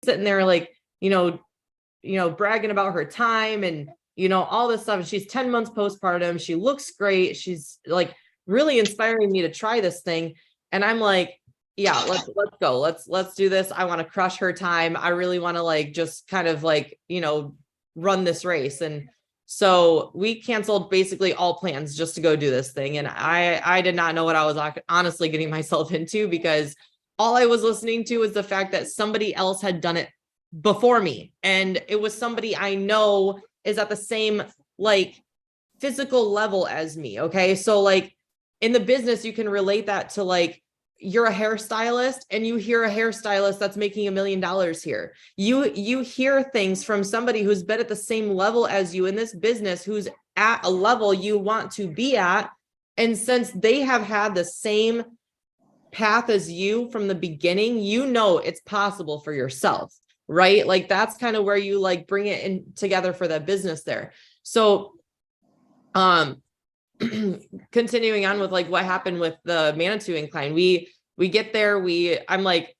sitting there like, bragging about her time and, all this stuff. And she's 10 months postpartum. She looks great. She's like really inspiring me to try this thing. And I'm like, yeah, let's go. Let's do this. I want to crush her time. I really want to like, just kind of like, run this race. And so we canceled basically all plans just to go do this thing. And I did not know what I was honestly getting myself into, because all I was listening to was the fact that somebody else had done it before me. And it was somebody I know is at the same like physical level as me. Okay. So like in the business, you can relate that to like, you're a hairstylist and you hear a hairstylist that's making $1 million here. You hear things from somebody who's been at the same level as you in this business, who's at a level you want to be at. And since they have had the same path as you from the beginning, it's possible for yourself, right? Like that's kind of where you like bring it in together for that business there. So, continuing on with like what happened with the Manitou incline, we get there, I'm like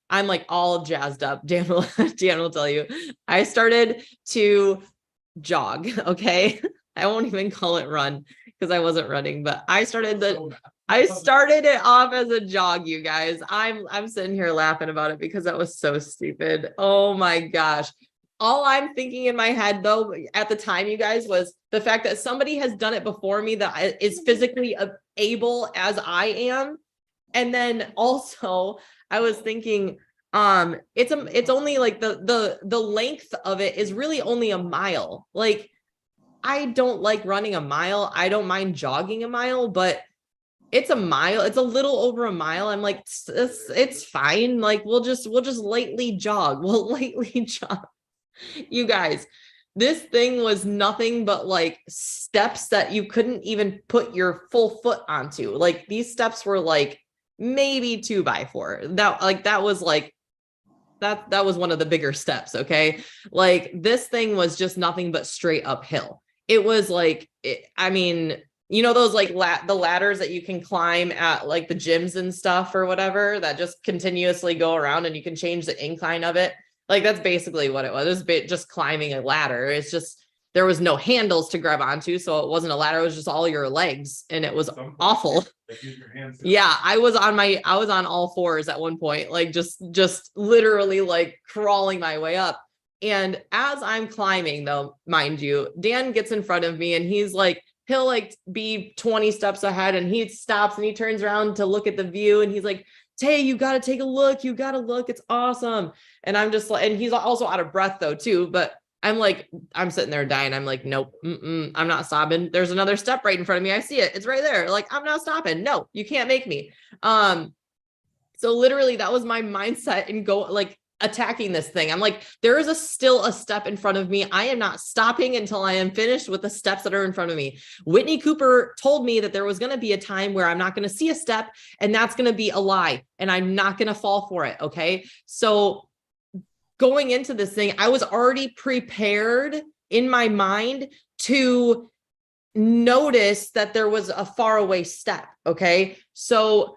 all jazzed up. Dan will tell you, I started to jog. Okay. I won't even call it run because I wasn't running, but I started it off as a jog, you guys. I'm sitting here laughing about it because that was so stupid. Oh my gosh. All I'm thinking in my head though, at the time, you guys, was the fact that somebody has done it before me that is physically able as I am. And then also I was thinking, it's only like the length of it is really only a mile. Like, I don't like running a mile. I don't mind jogging a mile, but it's a mile. It's a little over a mile. I'm like, it's fine. Like, we'll just lightly jog. We'll lightly jog. You guys, this thing was nothing but like steps that you couldn't even put your full foot onto. Like these steps were like maybe 2x4. That was one of the bigger steps. Okay. Like this thing was just nothing but straight uphill. It was like, those like the ladders that you can climb at like the gyms and stuff or whatever that just continuously go around and you can change the incline of it. Like that's basically what it was. It was just climbing a ladder. It's just, there was no handles to grab onto. So it wasn't a ladder. It was just all your legs and it was awful. Yeah. I was on all fours at one point, like just literally like crawling my way up. And as I'm climbing though, mind you, Dan gets in front of me and he's like, he'll like be 20 steps ahead and he stops and he turns around to look at the view. And he's like, Tay, you got to take a look. You got to look. It's awesome. And I'm just like, and he's also out of breath though, too. But I'm sitting there dying. I'm like, nope, I'm not stopping. There's another step right in front of me. I see it. It's right there. Like, I'm not stopping. No, you can't make me. So literally that was my mindset and go like attacking this thing. I'm like, there is still a step in front of me. I am not stopping until I am finished with the steps that are in front of me. Whitney Cooper told me that there was going to be a time where I'm not going to see a step and that's going to be a lie and I'm not going to fall for it. Okay. So going into this thing, I was already prepared in my mind to notice that there was a faraway step. Okay. So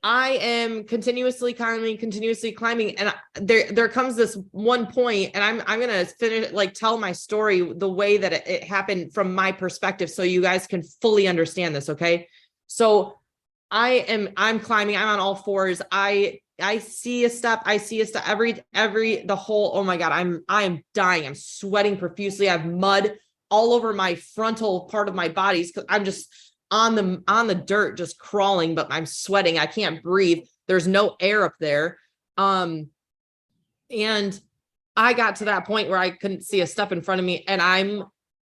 I am continuously climbing. And there comes this one point, and I'm going to finish, like tell my story the way that it happened from my perspective. So you guys can fully understand this. Okay. So I'm climbing, I'm on all fours. I see a step, oh my God, I'm dying. I'm sweating profusely. I have mud all over my frontal part of my body. Cause I'm just on the dirt, just crawling, but I'm sweating. I can't breathe. There's no air up there. And I got to that point where I couldn't see a step in front of me and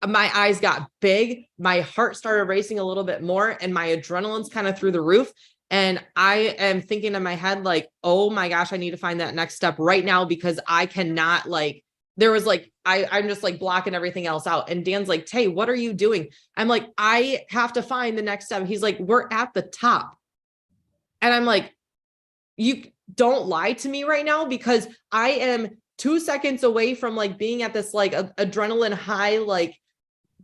my eyes got big. My heart started racing a little bit more and my adrenaline's kind of through the roof. And I am thinking in my head, like, oh my gosh, I need to find that next step right now because I cannot there was like, I'm just like blocking everything else out. And Dan's like, Tay, what are you doing? I'm like, I have to find the next step. He's like, we're at the top. And I'm like, you don't lie to me right now because I am 2 seconds away from like being at this like adrenaline high, like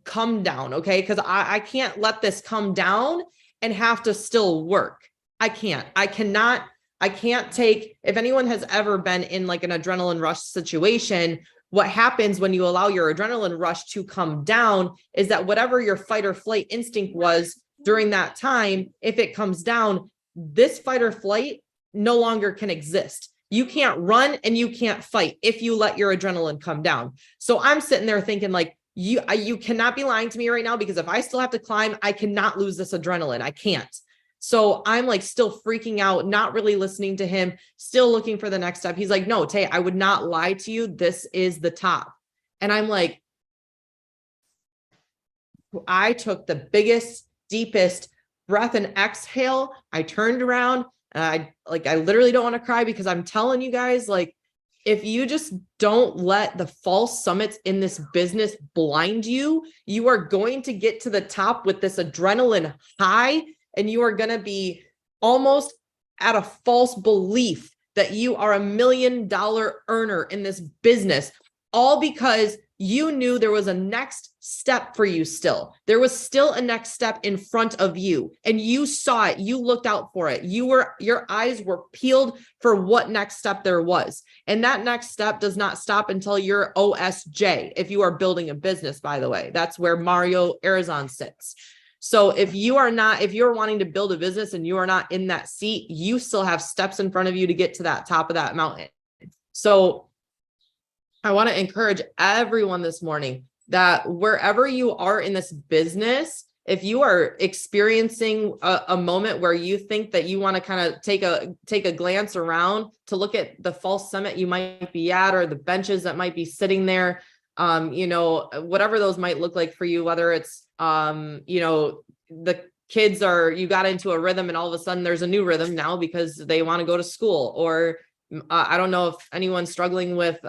come down. Okay. Cause I can't let this come down and have to still work. I cannot I can't take, if anyone has ever been in like an adrenaline rush situation, what happens when you allow your adrenaline rush to come down is that whatever your fight or flight instinct was during that time, if it comes down, this fight or flight no longer can exist. You can't run and you can't fight if you let your adrenaline come down. So I'm sitting there thinking like, you cannot be lying to me right now, because if I still have to climb, I cannot lose this adrenaline. I can't. So I'm like still freaking out, not really listening to him, still looking for the next step. He's like, no, Tay, I would not lie to you. This is the top. And I'm like, I took the biggest, deepest breath and exhale. I turned around and I literally don't want to cry, because I'm telling you guys, like, if you just don't let the false summits in this business blind you, you are going to get to the top with this adrenaline high, and you are going to be almost at a false belief that you are $1 million earner in this business, all because you knew there was a next step for you still. There was still a next step in front of you, and you saw it. You looked out for it. Your eyes were peeled for what next step there was. And that next step does not stop until you're OSJ. If you are building a business, by the way, that's where Mario Arizon sits. So if you're wanting to build a business and you are not in that seat, you still have steps in front of you to get to that top of that mountain. So I want to encourage everyone this morning that wherever you are in this business, if you are experiencing a moment where you think that you want to kind of take a glance around to look at the false summit you might be at, or the benches that might be sitting there, whatever those might look like for you, whether it's, the kids you got into a rhythm and all of a sudden there's a new rhythm now because they want to go to school, or I don't know if anyone's struggling with,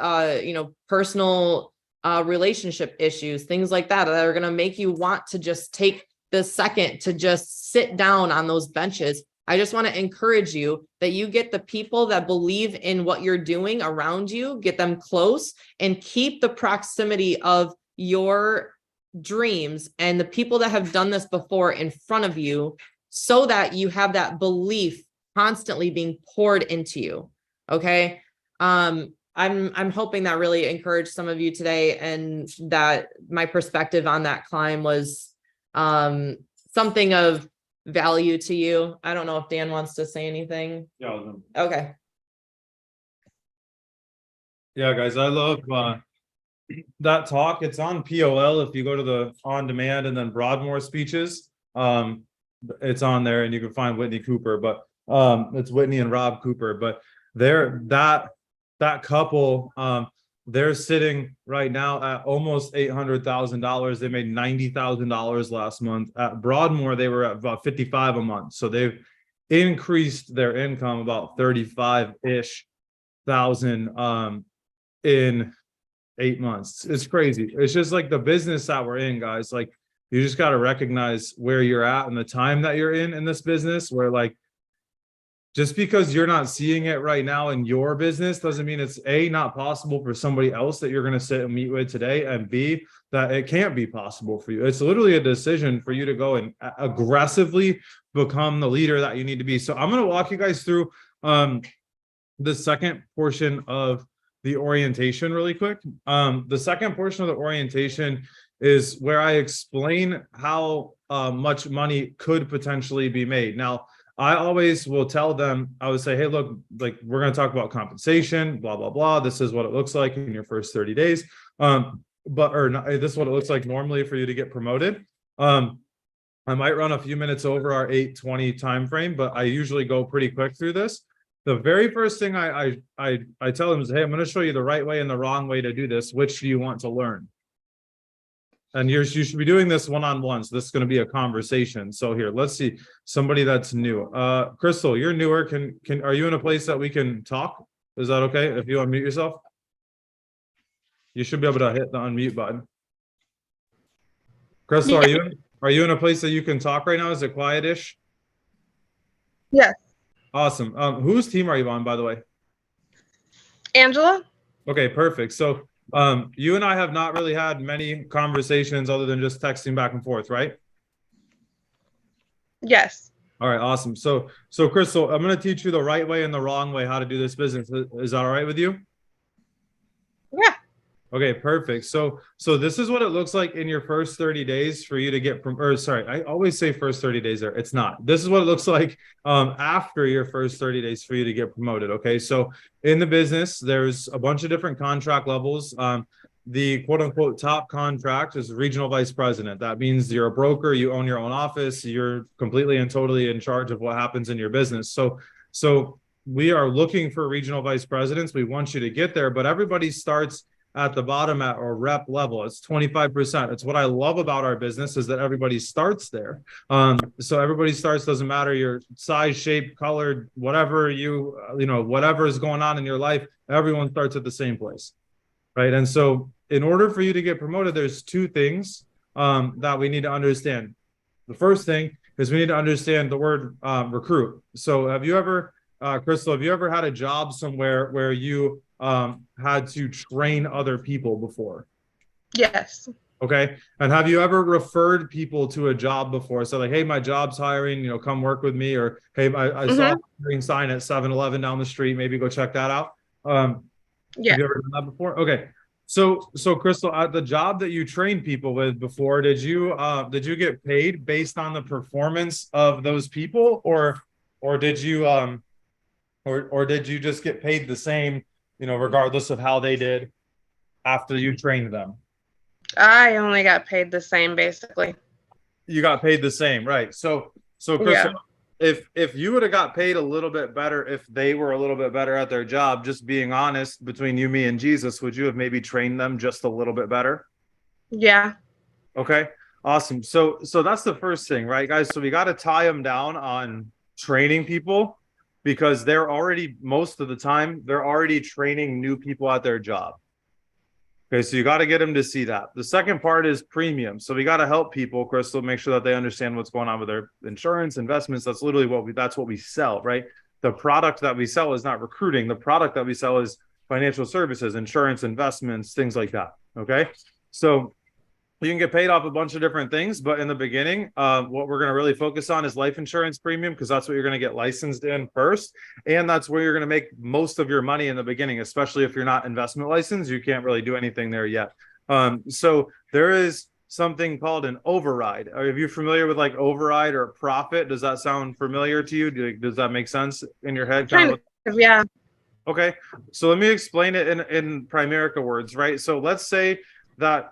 personal relationship issues, things like that are going to make you want to just take the second to just sit down on those benches. I just want to encourage you that you get the people that believe in what you're doing around you, get them close, and keep the proximity of your dreams and the people that have done this before in front of you, so that you have that belief constantly being poured into you. Okay. I'm hoping that really encouraged some of you today, and that my perspective on that climb was something of value to you. I don't know if Dan wants to say anything. Yeah. Okay. Yeah, guys, I love that talk. It's on POL. If you go to the on demand and then Broadmoor speeches, it's on there, and you can find Whitney Cooper, but it's Whitney and Rob Cooper. But that couple, they're sitting right now at almost $800,000. They made $90,000 last month. At Broadmoor, they were at about 55 a month. So they've increased their income about 35-ish thousand in 8 months. It's crazy. It's just like the business that we're in, guys. Like, you just got to recognize where you're at and the time that you're in this business, where like, just because you're not seeing it right now in your business doesn't mean it's A, not possible for somebody else that you're going to sit and meet with today, and B, that it can't be possible for you. It's literally a decision for you to go and aggressively become the leader that you need to be. So I'm going to walk you guys through the second portion of the orientation really quick. The second portion of the orientation is where I explain how much money could potentially be made. Now, I always will tell them, I would say, hey, look, like, we're going to talk about compensation, blah, blah, blah. This is what it looks like in your first 30 days. This is what it looks like normally for you to get promoted. I might run a few minutes over our 8:20 time frame, but I usually go pretty quick through this. The very first thing I tell them is, hey, I'm going to show you the right way and the wrong way to do this. Which do you want to learn? And you should be doing this one-on-one. So this is going to be a conversation. So here, let's see somebody that's new. Crystal, you're newer. Are you in a place that we can talk? Is that okay if you unmute yourself? You should be able to hit the unmute button. Crystal, Yeah. are you in a place that you can talk right now? Is it quiet-ish? Yes. Awesome. Whose team are you on, by the way? Angela? Okay, perfect. So you and I have not really had many conversations other than just texting back and forth, right? Yes. All right, awesome. So Crystal, I'm going to teach you the right way and the wrong way how to do this business. Is that all right with you? Yeah. Okay, perfect. So this is what it looks like in your first 30 days for you to get from, or sorry, I always say first 30 days there. It's not. This is what it looks like after your first 30 days for you to get promoted. Okay. So in the business, there's a bunch of different contract levels. The quote unquote top contract is regional vice president. That means you're a broker, you own your own office, you're completely and totally in charge of what happens in your business. So we are looking for regional vice presidents. We want you to get there, but everybody starts at the bottom at a rep level. It's 25%. It's what I love about our business is that everybody starts there. So everybody starts, doesn't matter your size, shape, color, whatever whatever is going on in your life, everyone starts at the same place. Right. And so in order for you to get promoted, there's two things that we need to understand. The first thing is we need to understand the word recruit. So have you ever, Crystal, have you ever had a job somewhere where you had to train other people before? Yes. Okay. And have you ever referred people to a job before? So like, hey, my job's hiring, come work with me. Or, hey, I saw a hiring sign at 7-Eleven down the street. Maybe go check that out. Yeah. Have you ever done that before? Okay. So Crystal, at the job that you trained people with before, did you get paid based on the performance of those people, or did you or did you just get paid the same, regardless of how they did after you trained them? I only got paid the same, basically. You got paid the same, right? So Crystal, if you would have got paid a little bit better, if they were a little bit better at their job, just being honest between you, me, and Jesus, would you have maybe trained them just a little bit better? Yeah. Okay, awesome. So that's the first thing, right, guys? So we got to tie them down on training people, because they're already, most of the time, they're already training new people at their job. Okay, so you got to get them to see that. The second part is premium. So we got to help people, Crystal, make sure that they understand what's going on with their insurance, investments. That's literally that's what we sell, right? The product that we sell is not recruiting. The product that we sell is financial services, insurance, investments, things like that. Okay, so you can get paid off a bunch of different things, but in the beginning, what we're going to really focus on is life insurance premium, because that's what you're going to get licensed in first. And that's where you're going to make most of your money in the beginning, especially if you're not investment licensed. You can't really do anything there yet. So there is something called an override. Are you familiar with like override or profit? Does that sound familiar to you? Does that make sense in your head? Kind of, yeah. Okay. So let me explain it in Primerica words, right? So let's say that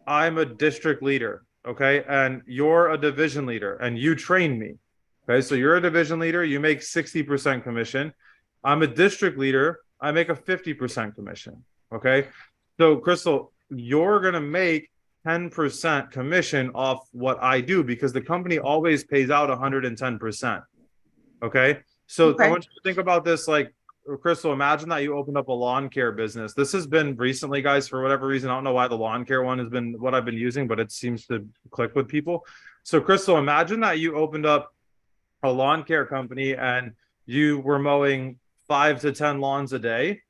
I'm a district leader, okay? And you're a division leader and you train me, okay? So you're a division leader, you make 60% commission. I'm a district leader, I make a 50% commission, okay? So Crystal, you're gonna make 10% commission off what I do, because the company always pays out 110%, okay? So I want you to think about this like, Crystal, imagine that you opened up a lawn care business. This has been recently, guys, for whatever reason. I don't know why the lawn care one has been what I've been using, but it seems to click with people. So Crystal, imagine that you opened up a lawn care company and you were mowing 5 to 10 lawns a day,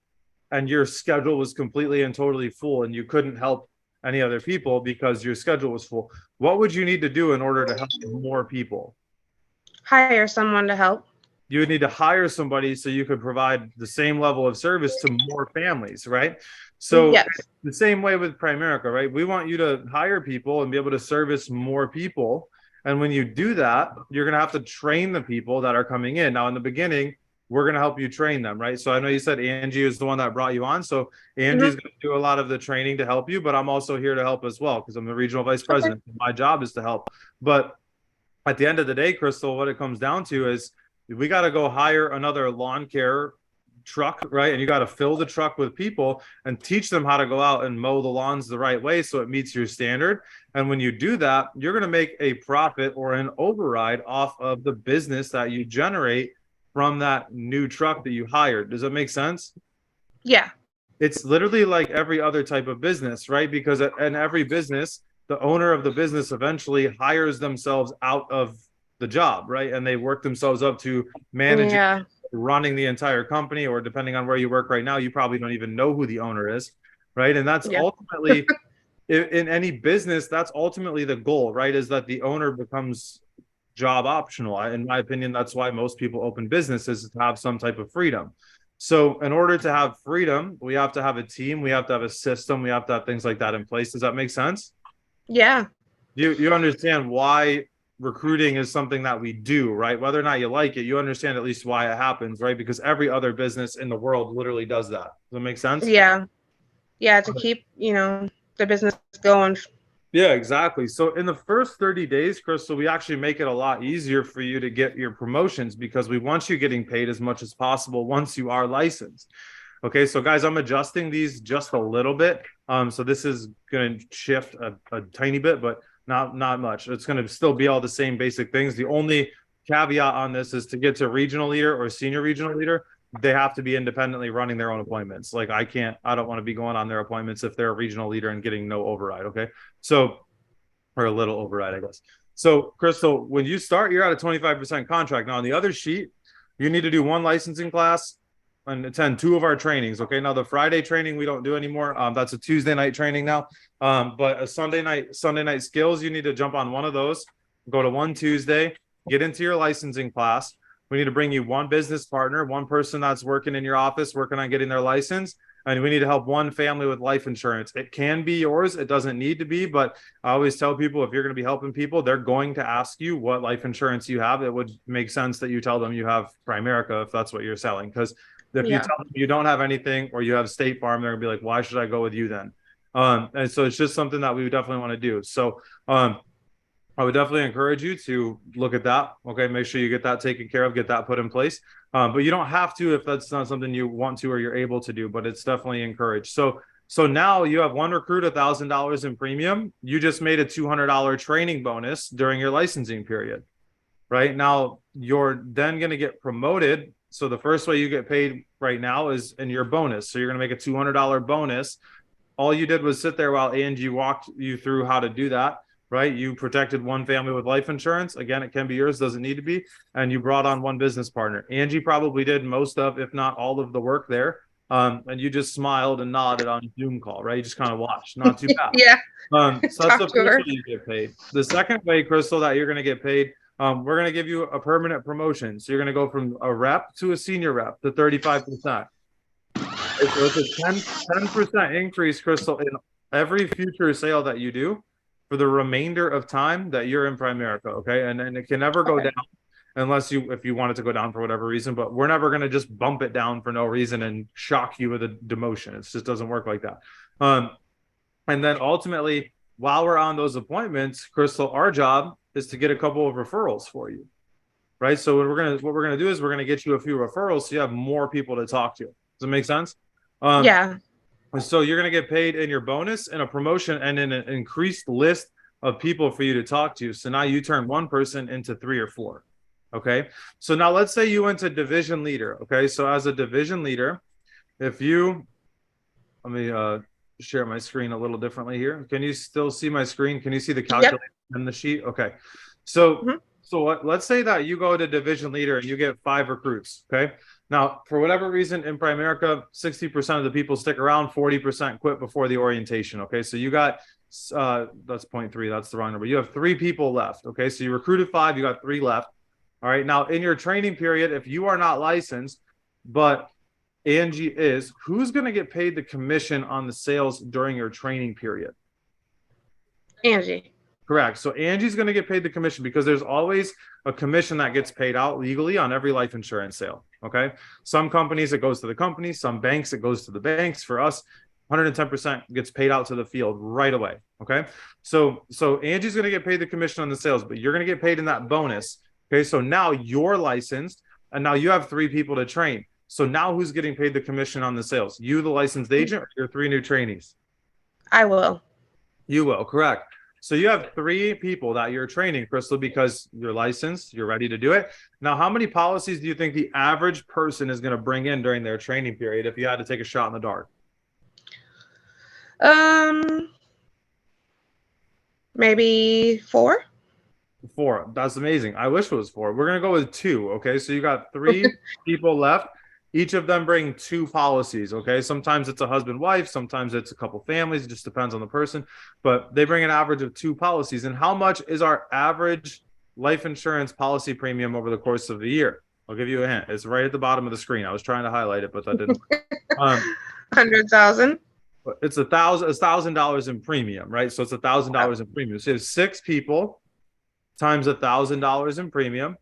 and your schedule was completely and totally full and you couldn't help any other people because your schedule was full. What would you need to do in order to help more people? Hire someone to help. You would need to hire somebody so you could provide the same level of service to more families, right? So the same way with Primerica, right? We want you to hire people and be able to service more people. And when you do that, you're going to have to train the people that are coming in. Now, in the beginning, we're going to help you train them, right? So I know you said Angie is the one that brought you on. So Angie's going to do a lot of the training to help you, but I'm also here to help as well, because I'm the regional vice president. My job is to help. But at the end of the day, Crystal, what it comes down to is we got to go hire another lawn care truck, right? And you got to fill the truck with people and teach them how to go out and mow the lawns the right way so it meets your standard. And when you do that, you're going to make a profit or an override off of the business that you generate from that new truck that you hired. Does that make sense? Yeah. It's literally like every other type of business, right? Because in every business, the owner of the business eventually hires themselves out of the job, right? And they work themselves up to managing, running the entire company, or depending on where you work right now, you probably don't even know who the owner is, right? And that's ultimately, in any business, that's ultimately the goal, right? Is that the owner becomes job optional. In my opinion, that's why most people open businesses, is to have some type of freedom. So in order to have freedom, we have to have a team, we have to have a system, we have to have things like that in place. Does that make sense? Yeah. You understand why recruiting is something that we do, right? Whether or not you like it, you understand at least why it happens, right? Because every other business in the world literally does that. Does that make sense? Yeah. Yeah. To keep, the business going. Yeah, exactly. So in the first 30 days, Crystal, we actually make it a lot easier for you to get your promotions because we want you getting paid as much as possible once you are licensed. Okay, so guys, I'm adjusting these just a little bit. So this is going to shift a tiny bit, but not much. It's going to still be all the same basic things. The only caveat on this is to get to regional leader or senior regional leader, they have to be independently running their own appointments. Like I don't want to be going on their appointments if they're a regional leader and getting no override. Okay. So, or a little override, I guess. So Crystal, when you start, you're at a 25% contract. Now on the other sheet, you need to do one licensing class and attend 2 of our trainings. Okay. Now the Friday training, we don't do anymore. That's a Tuesday night training now. But a Sunday night skills, you need to jump on one of those, go to one Tuesday, get into your licensing class. We need to bring you one business partner, one person that's working in your office, working on getting their license. And we need to help one family with life insurance. It can be yours. It doesn't need to be, but I always tell people if you're going to be helping people, they're going to ask you what life insurance you have. It would make sense that you tell them you have Primerica if that's what you're selling. Because if you tell them you don't have anything or you have State Farm, they're going to be like, why should I go with you then? And so it's just something that we would definitely want to do. So, I would definitely encourage you to look at that. Okay. Make sure you get that taken care of, get that put in place. But you don't have to if that's not something you want to or you're able to do, but it's definitely encouraged. So now you have one recruit, $1,000 in premium. You just made a $200 training bonus during your licensing period. Right now, you're then going to get promoted. So the first way you get paid right now is in your bonus. So you're going to make a $200 bonus. All you did was sit there while Angie walked you through how to do that. Right? You protected one family with life insurance. Again, it can be yours, doesn't need to be. And you brought on one business partner. Angie probably did most of, if not all of the work there. And you just smiled and nodded on a Zoom call, right? You just kind of watched. Not too bad. Yeah. So that's the first way you get paid. The second way, Crystal, that you're going to get paid, we're going to give you a permanent promotion. So you're going to go from a rep to a senior rep to 35%. So it's a 10% increase, Crystal, in every future sale that you do for the remainder of time that you're in Primerica, okay? And it can never go down unless if you want it to go down for whatever reason, but we're never going to just bump it down for no reason and shock you with a demotion. It just doesn't work like that. And then ultimately, while we're on those appointments, Crystal, our job is to get a couple of referrals for you, right? So what we're gonna do is we're gonna get you a few referrals so you have more people to talk to. Does it make sense? Yeah. So you're going to get paid in your bonus and a promotion and in an increased list of people for you to talk to. So now you turn one person into 3 or 4. Okay. So now let's say you went to division leader. Okay. So as a division leader, let me share my screen a little differently here. Can you still see my screen? Can you see the calculation in the sheet? Okay. So, let's say that you go to division leader and you get 5 recruits. Okay. Now, for whatever reason in Primerica, 60% of the people stick around, 40% quit before the orientation. Okay. So you got, that's 0.3. That's the wrong number. You have 3 people left. Okay. So you recruited 5, you got 3 left. All right. Now in your training period, if you are not licensed, but Angie is, who's going to get paid the commission on the sales during your training period? Angie. Correct. So Angie's going to get paid the commission because there's always a commission that gets paid out legally on every life insurance sale. Okay. Some companies it goes to the company, some banks it goes to the banks. For us, 110% gets paid out to the field right away. Okay. So Angie's going to get paid the commission on the sales, but you're going to get paid in that bonus. Okay. So now you're licensed and now you have 3 people to train. So now who's getting paid the commission on the sales? You, the licensed agent, or your 3 new trainees? I will. You will. Correct. So you have 3 people that you're training, Crystal, because you're licensed, you're ready to do it. Now, how many policies do you think the average person is going to bring in during their training period if you had to take a shot in the dark? Maybe 4. 4. That's amazing. I wish it was 4. We're going to go with 2. Okay. So you got 3 people left. Each of them bring 2 policies. Okay. Sometimes it's a husband, wife. Sometimes it's a couple families. It just depends on the person, but they bring an average of 2 policies. And how much is our average life insurance policy premium over the course of the year? I'll give you a hint. It's right at the bottom of the screen. I was trying to highlight it, but that didn't. 100,000. It's $1,000 in premium, right? So it's $1,000 in premium. So you have 6 people times $1,000 in premium.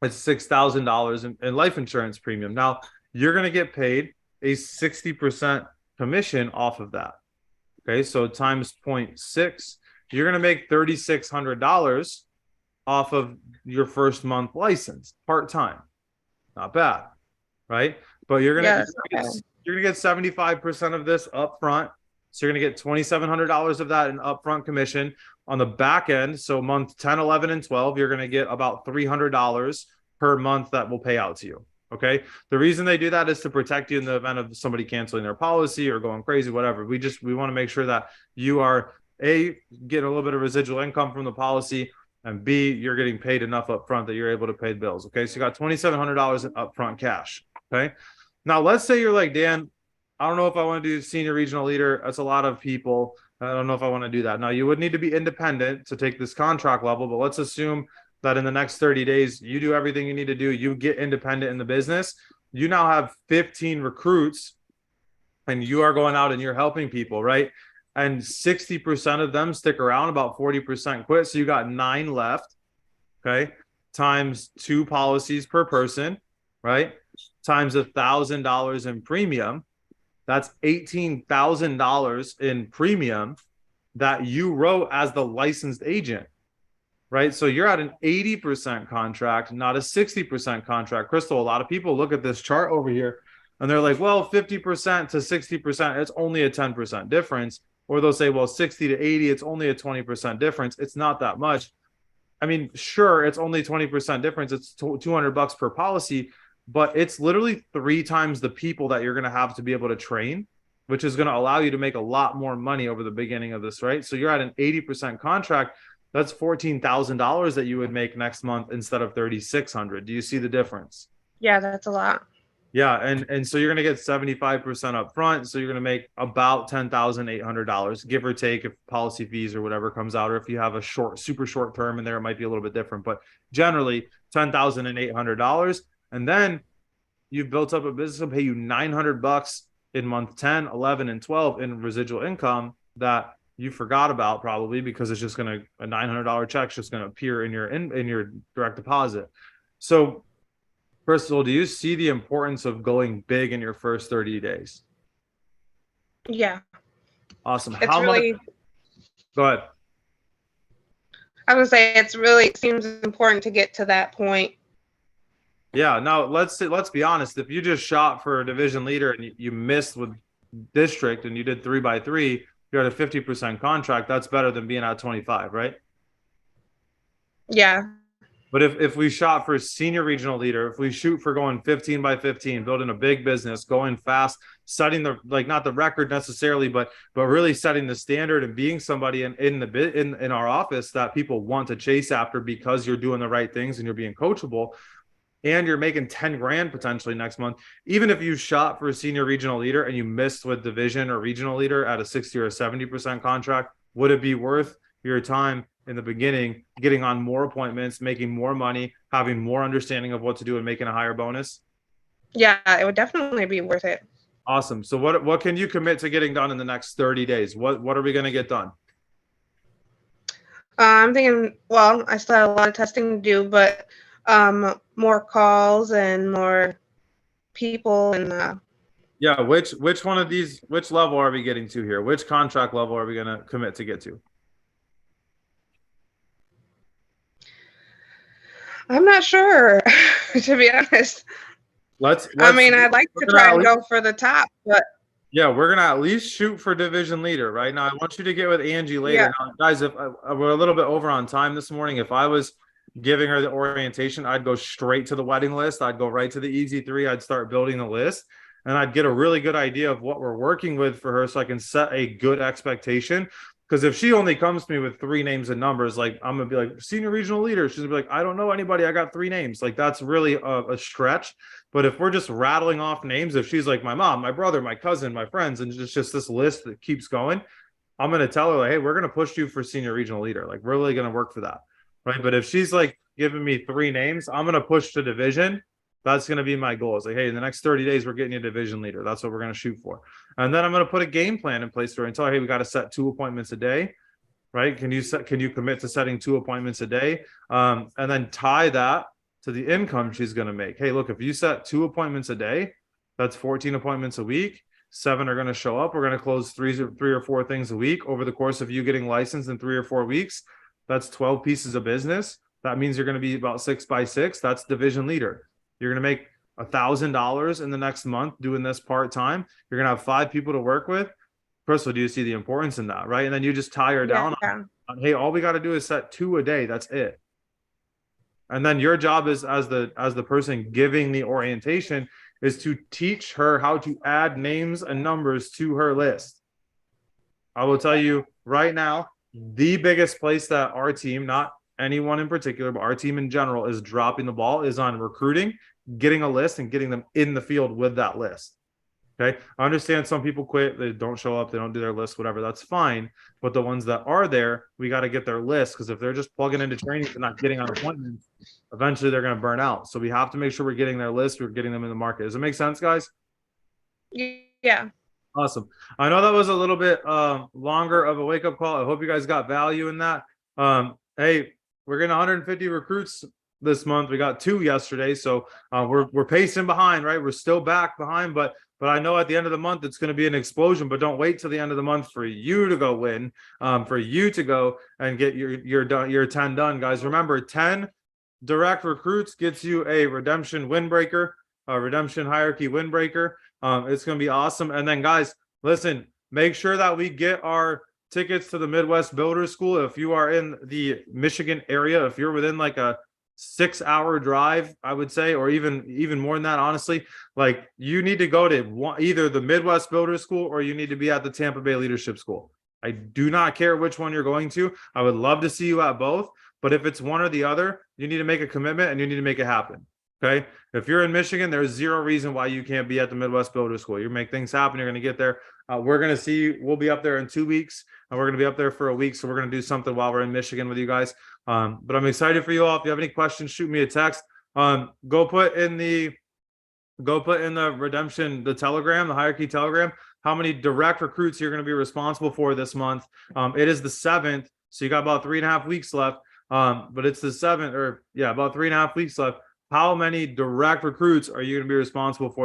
It's $6,000 in life insurance premium. Now you're going to get paid a 60% commission off of that. Okay, so times 0.6, you're going to make $3,600 off of your first month license, part-time. Not bad, right? But you're going to get 75% of this up front. So you're going to get $2,700 of that in upfront commission. On the back end, so month 10, 11, and 12, you're going to get about $300 per month that will pay out to you. Okay. The reason they do that is to protect you in the event of somebody canceling their policy or going crazy, whatever. We want to make sure that you are A, getting a little bit of residual income from the policy, and B, you're getting paid enough up front that you're able to pay bills. Okay. So you got $2,700 in upfront cash. Okay. Now let's say you're like, Dan, I don't know if I want to do senior regional leader. That's a lot of people. I don't know if I want to do that. Now you would need to be independent to take this contract level, but let's assume that in the next 30 days, you do everything you need to do. You get independent in the business. You now have 15 recruits and you are going out and you're helping people, right? And 60% of them stick around, about 40% quit. So you got 9 left, okay? Times 2 policies per person, right? Times $1,000 in premium. That's $18,000 in premium that you wrote as the licensed agent, right? So you're at an 80% contract, not a 60% contract. Crystal, a lot of people look at this chart over here and they're like, well, 50% to 60%, it's only a 10% difference. Or they'll say, well, 60 to 80, it's only a 20% difference. It's not that much. I mean, sure, it's only 20% difference. It's $200 per policy, but it's literally 3 times the people that you're going to have to be able to train, which is going to allow you to make a lot more money over the beginning of this, right? So you're at an 80% contract. That's $14,000 that you would make next month instead of $3,600. Do you see the difference? Yeah, that's a lot. Yeah, and so you're going to get 75% up front. So you're going to make about $10,800, give or take, if policy fees or whatever comes out, or if you have a super short term in there, it might be a little bit different. But generally, $10,800. And then you've built up a business will pay you $900 in month 10, 11, and 12 in residual income that you forgot about probably because it's just going to a $900 check's just going to appear in your direct deposit. So, Crystal, do you see the importance of going big in your first 30 days? Yeah. Awesome. It's really, Go ahead. I was gonna say it's really seems important to get to that point. Yeah. Now let's be honest. If you just shot for a division leader and you missed with district and you did 3x3, you're at a 50% contract. That's better than being at 25, right? Yeah. But if we shot for senior regional leader, if we shoot for going 15 by 15, building a big business, going fast, setting the, like, not the record necessarily, but really setting the standard and being somebody in our office that people want to chase after because you're doing the right things and you're being coachable and you're making 10 grand potentially next month. Even if you shot for a senior regional leader and you missed with division or regional leader at a 60 or a 70% contract, would it be worth your time in the beginning, getting on more appointments, making more money, having more understanding of what to do and making a higher bonus? Yeah, it would definitely be worth it. Awesome. So what can you commit to getting done in the next 30 days? What are we going to get done? I'm thinking, well, I still have a lot of testing to do, but more calls and more people and yeah, which one of these, which level are we getting to here? Which contract level are we going to commit to get to? I'm not sure, to be honest. I mean, I'd like to try and go for the top, but yeah, we're gonna at least shoot for division leader right now. I want you to get with Angie later. Yeah. Now, guys, if we're a little bit over on time this morning, if I was giving her the orientation, I'd go straight to the wedding list. I'd go right to the easy 3. I'd start building the list, and I'd get a really good idea of what we're working with for her, so I can set a good expectation. Because if she only comes to me with 3 names and numbers, like, I'm gonna be like, senior regional leader, she's gonna be like, I don't know anybody, I got 3 names. Like, that's really a stretch. But if we're just rattling off names, if she's like my mom, my brother, my cousin, my friends, and it's just this list that keeps going, I'm gonna tell her, like, hey, we're gonna push you for senior regional leader. Like, we're really gonna work for that. right? But if she's like giving me 3 names, I'm gonna push to division. That's gonna be my goal. It's like, hey, in the next 30 days, we're getting you a division leader. That's what we're gonna shoot for. And then I'm gonna put a game plan in place for her and tell her, hey, we got to set 2 appointments a day, right? Can you commit to setting 2 appointments a day? And then tie that to the income she's gonna make. Hey, look, if you set 2 appointments a day, that's 14 appointments a week. 7 are going to show up. We're going to close three or 4 things a week over the course of you getting licensed in 3 or 4 weeks. That's 12 pieces of business. That means you're going to be about 6 by 6. That's division leader. You're going to make $1,000 in the next month doing this part-time. You're going to have 5 people to work with. Crystal, do you see the importance in that? Right. And then you just tie her down. Yeah. On, hey, all we got to do is set 2 a day. That's it. And then your job is as the person giving the orientation is to teach her how to add names and numbers to her list. I will tell you right now, the biggest place that our team, not anyone in particular, but our team in general, is dropping the ball is on recruiting, getting a list, and getting them in the field with that list. Okay. I understand some people quit, they don't show up, they don't do their list, whatever. That's fine. But the ones that are there, we got to get their list, because if they're just plugging into training and not getting on appointments, eventually they're going to burn out. So we have to make sure we're getting their list, we're getting them in the market. Does it make sense, guys? Yeah. Awesome. I know that was a little bit longer of a wake-up call. I hope you guys got value in that. Hey, we're getting 150 recruits this month. We got 2 yesterday, so we're pacing behind, right? We're still back behind, but I know at the end of the month it's going to be an explosion. But don't wait till the end of the month for you to go win, for you to go and get your 10 done, guys. Remember, 10 direct recruits gets you a redemption windbreaker, a redemption hierarchy windbreaker. It's going to be awesome. And then, guys, listen, make sure that we get our tickets to the Midwest Builder School. If you are in the Michigan area, if you're within like a 6-hour drive, I would say, or even more than that, honestly, like you need to go to either the Midwest Builder School or you need to be at the Tampa Bay Leadership School. I do not care which one you're going to. I would love to see you at both, but if it's one or the other, you need to make a commitment and you need to make it happen. Okay. If you're in Michigan, there's 0 reason why you can't be at the Midwest Builder School. You make things happen. You're going to get there. We're going to see you. We'll be up there in 2 weeks and we're going to be up there for a week. So we're going to do something while we're in Michigan with you guys. But I'm excited for you all. If you have any questions, shoot me a text. Go put in the redemption, the Telegram, the hierarchy Telegram, how many direct recruits you're going to be responsible for this month. It is the 7th. So you got about 3.5 weeks left. But it's the 7th, or yeah, about 3.5 weeks left. How many direct recruits are you going to be responsible for